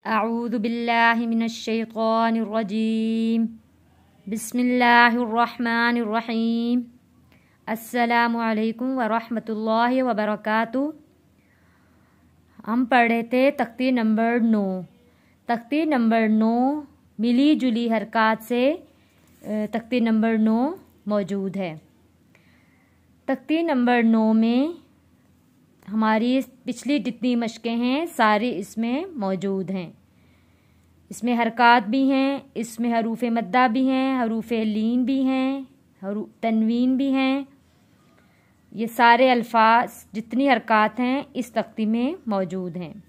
अऊज़ु बिल्लाहि मिनश्शैतानिर्रजीम बिस्मिल्लाहिर्रहमानिर्रहीम अस्सलामु अलैकुम वरहमतुल्लाहि वबरकातुहू। हम पढ़ रहे थे तख्ती नंबर 9। तख्ती नंबर 9 मिली जुली हरकत से तख्ती नंबर 9 मौजूद है। तख्ती नंबर 9 में हमारी पिछली जितनी मशकें हैं सारी इसमें मौजूद हैं। इसमें हरकत भी हैं, इसमें हरूफ मद्दा भी हैं, हरूफ लीन भी हैं, तनवीन भी हैं। ये सारे अल्फाज जितनी हरकत हैं इस तख्ती में मौजूद हैं।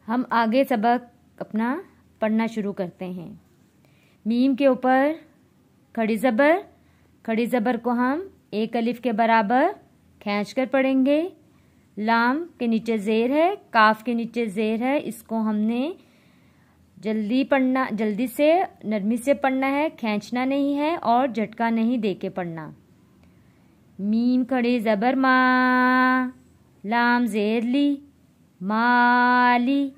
हम आगे सबक अपना पढ़ना शुरू करते हैं। मीम के ऊपर खड़ी ज़बर को हम एक अलिफ के बराबर खींच कर पढ़ेंगे। लाम के नीचे ज़ेर है, काफ के नीचे ज़ेर है। इसको हमने जल्दी से नरमी से पढ़ना है, खींचना नहीं है और झटका नहीं दे के पढ़ना। मीम खड़ी ज़बर मा, लाम ज़ेर ली, माली,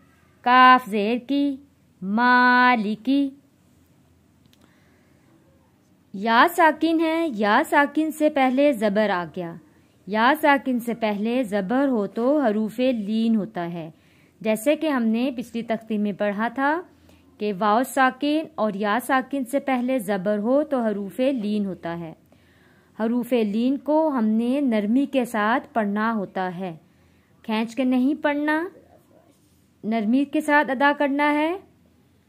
काफ ज़ेर की, मालिकी। या साकिन है, या साकिन से पहले ज़बर आ गया। या साकिन से पहले ज़बर हो तो हरूफे लीन होता है। जैसे कि हमने पिछली तख्ती में पढ़ा था कि वाव साकिन और या साकिन से पहले ज़बर हो तो हरूफे लीन होता है। हरूफे लीन को हमने नरमी के साथ पढ़ना होता है, खींच के नहीं पढ़ना, नरमी के साथ अदा करना है।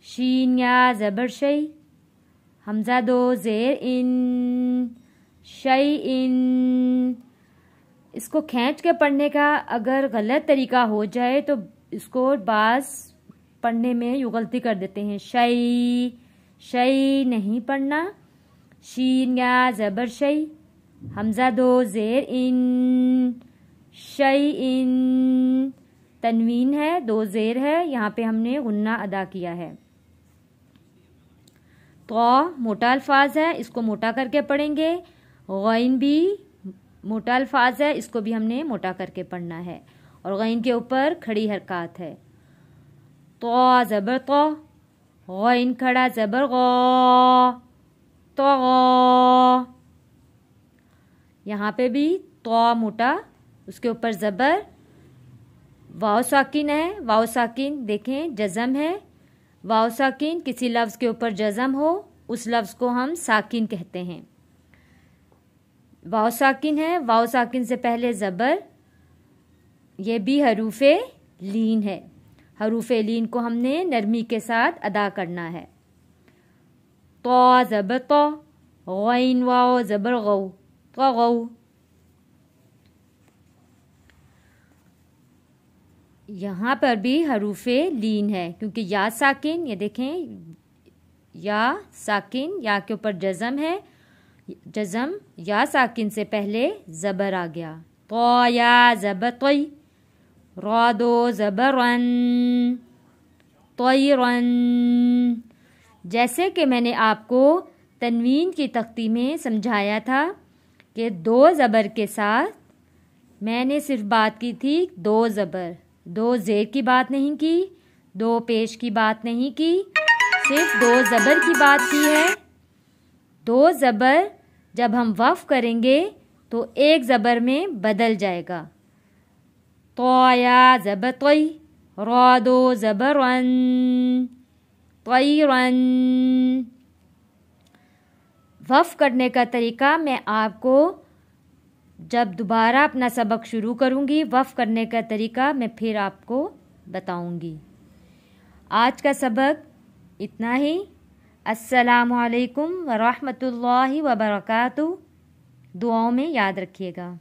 शीन या ज़बर शई, हमज़ा दो ज़ेर इन, शई इन। इसको खींच के पढ़ने का अगर गलत तरीका हो जाए तो इसको बाज़ पढ़ने में यूँ गलती कर देते हैं। शई नहीं पढ़ना। शीन या ज़बर शई, हमज़ा दो ज़ेर इन, शई इन। तनवीन है, दो ज़ेर है, यहाँ पे हमने गुन्ना अदा किया है। तो मोटा अल्फाज है, इसको मोटा करके पढ़ेंगे। गैन भी मोटा अल्फाज है, इसको भी हमने मोटा करके पढ़ना है। और गैन के ऊपर खड़ी हरकत है। तो ज़बर तो, गैन खड़ा ज़बर गो, तो गो। यहाँ पे भी तो मोटा, उसके ऊपर ज़बर। वाव साकिन है, वाव साकिन देखें जज़म है। वाव साकिन किसी लफ्ज़ के ऊपर जज़म हो उस लफ्ज़ को हम साकिन कहते हैं। वाव साकिन है, वाव साकिन से पहले ज़बर, ये भी हरूफे लीन है। हरूफे लीन को हमने नरमी के साथ अदा करना है। तो ज़बर तो, गैन वाव ज़बर गौ, तो गौ। यहाँ पर भी हरूफे लीन है क्योंकि या साकिन, ये देखें या साकिन, या के ऊपर जज़म है। जज़म या साकिन से पहले ज़बर आ गया। तो या ज़बर तोई, रा दो ज़बर रन, तोई रन। जैसे कि मैंने आपको तनवीन की तख्ती में समझाया था कि दो ज़बर के साथ मैंने सिर्फ बात की थी दो ज़बर, दो ज़ेर की बात नहीं की, दो पेश की बात नहीं की, सिर्फ दो ज़बर की बात की है। दो ज़बर जब हम वफ़ करेंगे तो एक ज़बर में बदल जाएगा। तो या ज़बर तोई, रा दो ज़बर रन, तोई रन। वफ़ करने का तरीका मैं आपको जब दोबारा अपना सबक शुरू करूँगी, वफ़ करने का तरीका मैं फिर आपको बताऊँगी। आज का सबक इतना ही। अस्सलामु अलैकुम वरहमतुल्लाहि वबरकातुहू। दुआओं में याद रखिएगा।